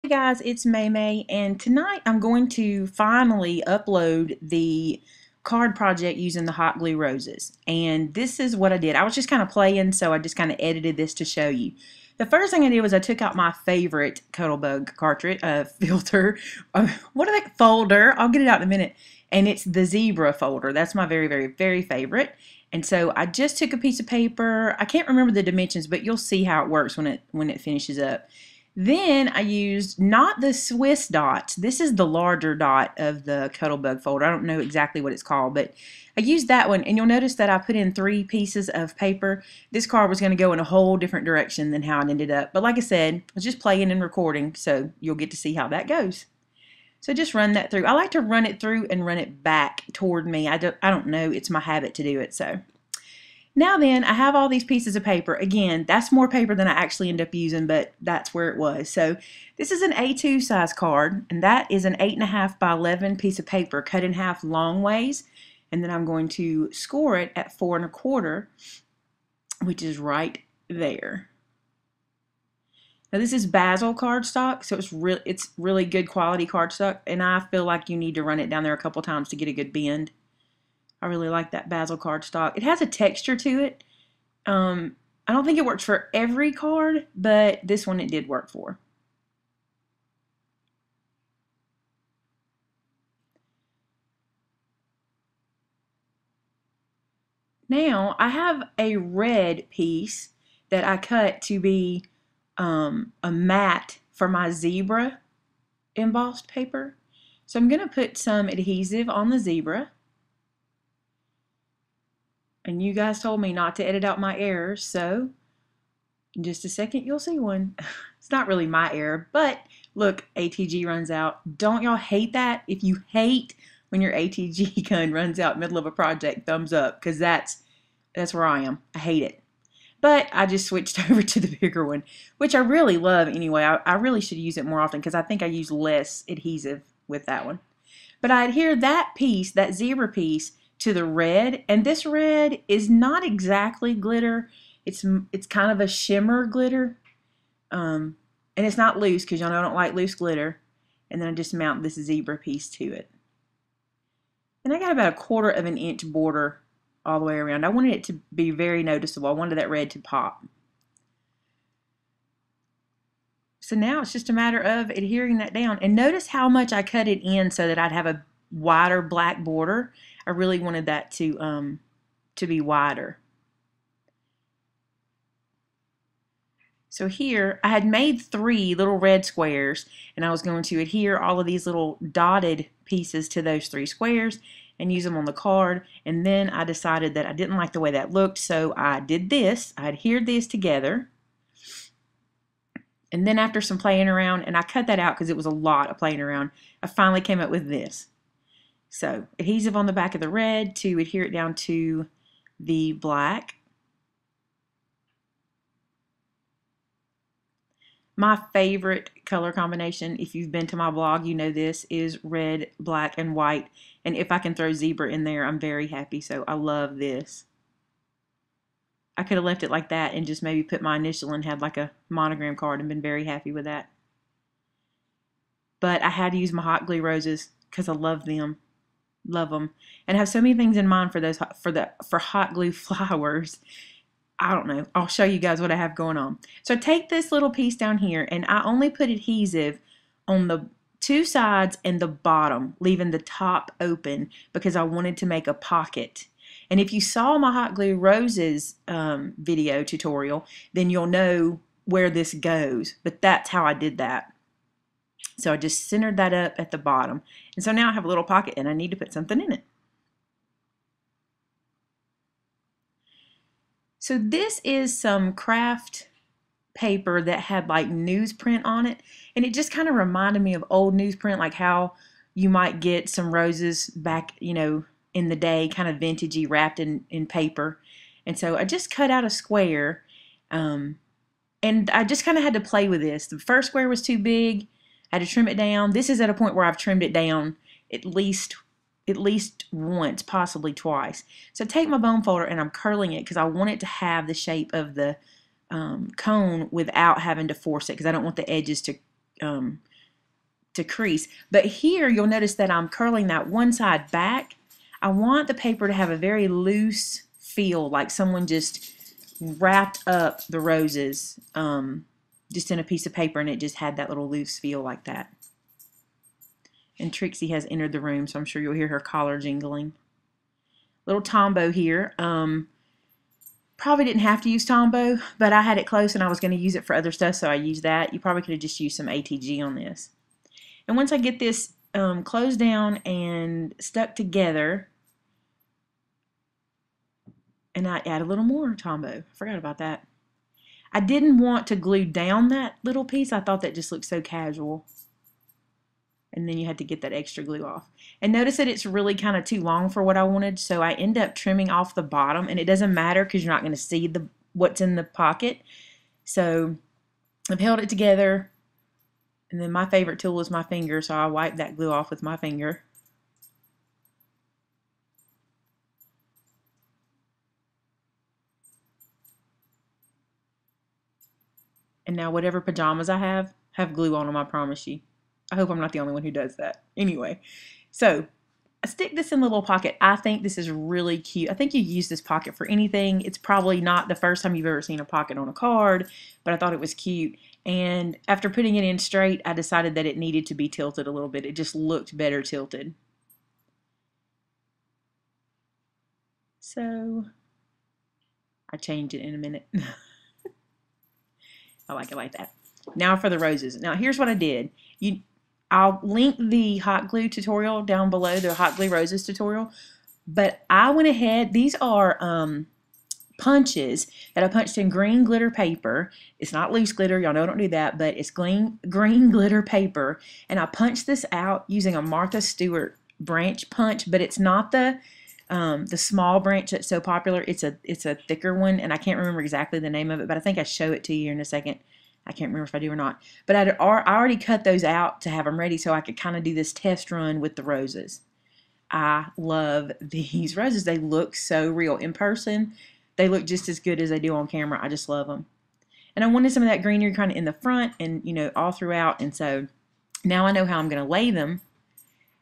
Hey guys, it's Maymay, and tonight I'm going to finally upload the card project using the hot glue roses. And this is what I did. I was just kind of playing, so I just kind of edited this to show you. The first thing I did was I took out my favorite Cuttlebug cartridge filter. What are they? Folder. I'll get it out in a minute. And it's the zebra folder. That's my very, very, very favorite. And so I just took a piece of paper. I can't remember the dimensions, but you'll see how it works when it finishes up. Then I used not the Swiss dots. This is the larger dot of the Cuttlebug folder. I don't know exactly what it's called, but I used that one. And you'll notice that I put in 3 pieces of paper. This card was going to go in a whole different direction than how it ended up. But like I said, I was just playing and recording, so you'll get to see how that goes. So just run that through. I like to run it through and run it back toward me. I don't know. It's my habit to do it. So now then, I have all these pieces of paper. Again, that's more paper than I actually end up using, but that's where it was. So this is an A2 size card, and that is an 8.5 by 11 piece of paper cut in half long ways. And then I'm going to score it at 4 1/4, which is right there. Now this is Basil cardstock, so it's really good quality cardstock, and I feel like you need to run it down there a couple times to get a good bend. I really like that Basil cardstock. It has a texture to it. I don't think it works for every card, but this one it did work for. Now I have a red piece that I cut to be a mat for my zebra embossed paper. So I'm going to put some adhesive on the zebra. And you guys told me not to edit out my errors, so in just a second you'll see one. It's not really my error, but look, ATG runs out. Don't y'all hate that? If you hate when your ATG gun runs out in the middle of a project, thumbs up, because that's where I am. I hate it. But I just switched over to the bigger one, which I really love anyway. I really should use it more often because I think I use less adhesive with that one. But I adhere that piece, that zebra piece, to the red, and this red is not exactly glitter. It's kind of a shimmer glitter, and it's not loose because y'all know I don't like loose glitter. And then I just mount this zebra piece to it, and I got about 1/4 of an inch border all the way around. I wanted it to be very noticeable. I wanted that red to pop. So now it's just a matter of adhering that down, and notice how much I cut it in so that I'd have a wider black border. I really wanted that to be wider. So here I had made 3 little red squares, and I was going to adhere all of these little dotted pieces to those 3 squares and use them on the card. And then I decided that I didn't like the way that looked, so I did this. I adhered these together. And then after some playing around, and I cut that out because it was a lot of playing around, I finally came up with this. So adhesive on the back of the red to adhere it down to the black. My favorite color combination, if you've been to my blog, you know this, is red, black, and white. And if I can throw zebra in there, I'm very happy. So I love this. I could have left it like that and just maybe put my initial and had like a monogram card and been very happy with that. But I had to use my hot glue roses because I love them. Love them, and have so many things in mind for those for hot glue flowers. I don't know. I'll show you guys what I have going on. So I take this little piece down here, and I only put adhesive on the 2 sides and the bottom, leaving the top open because I wanted to make a pocket. And if you saw my hot glue roses video tutorial, then you'll know where this goes. But that's how I did that. So I just centered that up at the bottom. And so now I have a little pocket and I need to put something in it. So this is some craft paper that had like newsprint on it. And it just kind of reminded me of old newsprint, like how you might get some roses back, you know, in the day, kind of vintagey, wrapped in paper. And so I just cut out a square. And I just kind of had to play with this. The first square was too big. I had to trim it down. This is at a point where I've trimmed it down at least once, possibly twice. So take my bone folder and I'm curling it because I want it to have the shape of the cone without having to force it because I don't want the edges to to crease. But here you'll notice that I'm curling that one side back. I want the paper to have a very loose feel, like someone just wrapped up the roses just in a piece of paper and it just had that little loose feel like that. And Trixie has entered the room, so I'm sure you'll hear her collar jingling. Little Tombow here. Probably didn't have to use Tombow, but I had it close and I was going to use it for other stuff, so I used that. You probably could have just used some ATG on this. And once I get this closed down and stuck together, and I add a little more Tombow. I forgot about that. I didn't want to glue down that little piece. I thought that just looked so casual. And then you had to get that extra glue off. And notice that it's really kind of too long for what I wanted, so I end up trimming off the bottom, and it doesn't matter because you're not going to see what's in the pocket. So I've held it together, and then my favorite tool is my finger, so I wipe that glue off with my finger. And now whatever pajamas I have glue on them, I promise you. I hope I'm not the only one who does that. Anyway, so I stick this in the little pocket. I think this is really cute. I think you use this pocket for anything. It's probably not the first time you've ever seen a pocket on a card, but I thought it was cute. And after putting it in straight, I decided that it needed to be tilted a little bit. It just looked better tilted. So I change it in a minute. I like it like that. Now for the roses. Now here's what I did. I'll link the hot glue tutorial down below, the hot glue roses tutorial. But I went ahead, these are punches that I punched in green glitter paper. It's not loose glitter, y'all know I don't do that, but it's green glitter paper. And I punched this out using a Martha Stewart branch punch, but it's not the small branch that's so popular. It's a thicker one, and I can't remember exactly the name of it, but I think I show it to you in a second. I can't remember if I do or not. But I already cut those out to have them ready so I could kind of do this test run with the roses. I love these roses. They look so real. In person, they look just as good as they do on camera. I just love them. And I wanted some of that greenery kind of in the front and, you know, all throughout. And so now I know how I'm going to lay them.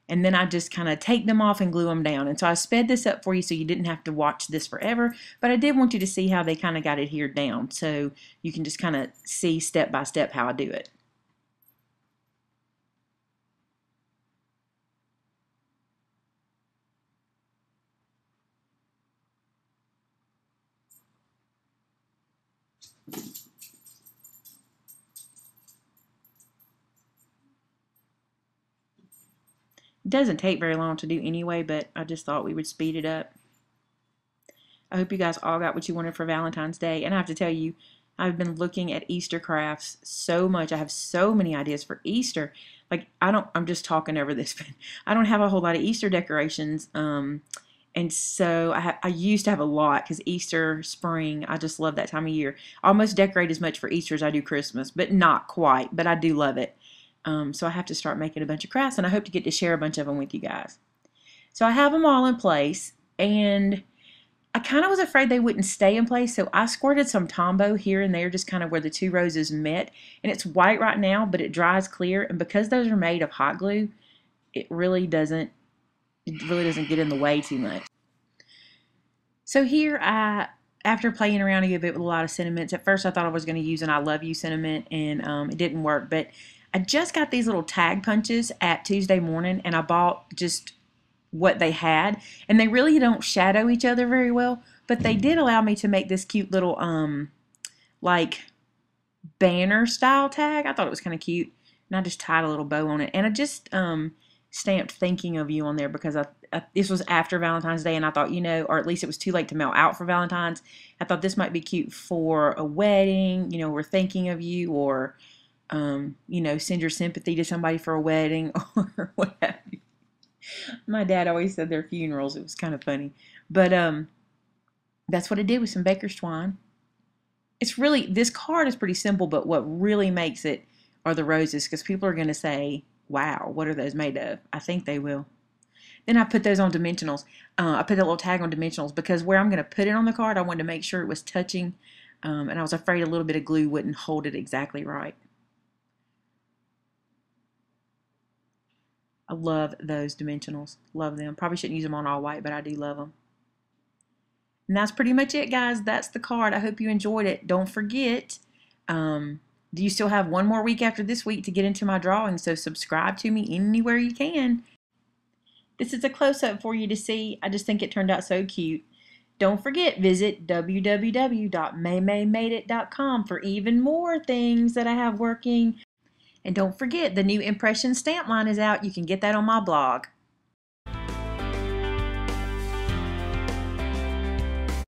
And then I just kind of take them off and glue them down. And so I sped this up for you so you didn't have to watch this forever. But I did want you to see how they kind of got adhered down. So you can just kind of see step by step how I do it. It doesn't take very long to do anyway, but I just thought we would speed it up. I hope you guys all got what you wanted for Valentine's Day. And I have to tell you, I've been looking at Easter crafts so much. I have so many ideas for Easter. Like, I'm just talking over this, but I don't have a whole lot of Easter decorations. And so I used to have a lot because Easter, spring, I just love that time of year. I almost decorate as much for Easter as I do Christmas, but not quite, but I do love it. So I have to start making a bunch of crafts, and I hope to get to share a bunch of them with you guys. So I have them all in place, and I kind of was afraid they wouldn't stay in place, so I squirted some Tombow here and there, just kind of where the two roses met. And it's white right now, but it dries clear, and because those are made of hot glue, it really doesn't get in the way too much. So here after playing around a bit with a lot of sentiments, at first I thought I was going to use an I love you sentiment, and it didn't work, but I just got these little tag punches at Tuesday morning, and I bought just what they had, and they really don't shadow each other very well, but they did allow me to make this cute little like banner style tag. I thought it was kind of cute, and I just tied a little bow on it, and I just stamped thinking of you on there because this was after Valentine's Day, and I thought, you know, or at least it was too late to mail out for Valentine's. I thought this might be cute for a wedding, you know, we're thinking of you, or you know, send your sympathy to somebody for a wedding or what have you. My dad always said their funerals. It was kind of funny. But that's what I did with some baker's twine. It's really, this card is pretty simple, but what really makes it are the roses, because people are going to say, wow, what are those made of? I think they will. Then I put those on dimensionals. I put that little tag on dimensionals because where I'm going to put it on the card, I wanted to make sure it was touching, and I was afraid a little bit of glue wouldn't hold it exactly right. I love those dimensionals. Love them. Probably shouldn't use them on all white, but I do love them. And that's pretty much it, guys. That's the card. I hope you enjoyed it. Don't forget, do you still have one more week after this week to get into my drawing? So subscribe to me anywhere you can. This is a close-up for you to see. I just think it turned out so cute. Don't forget, visit www.maymaymadeit.com for even more things that I have working. And don't forget, the new impression stamp line is out. You can get that on my blog.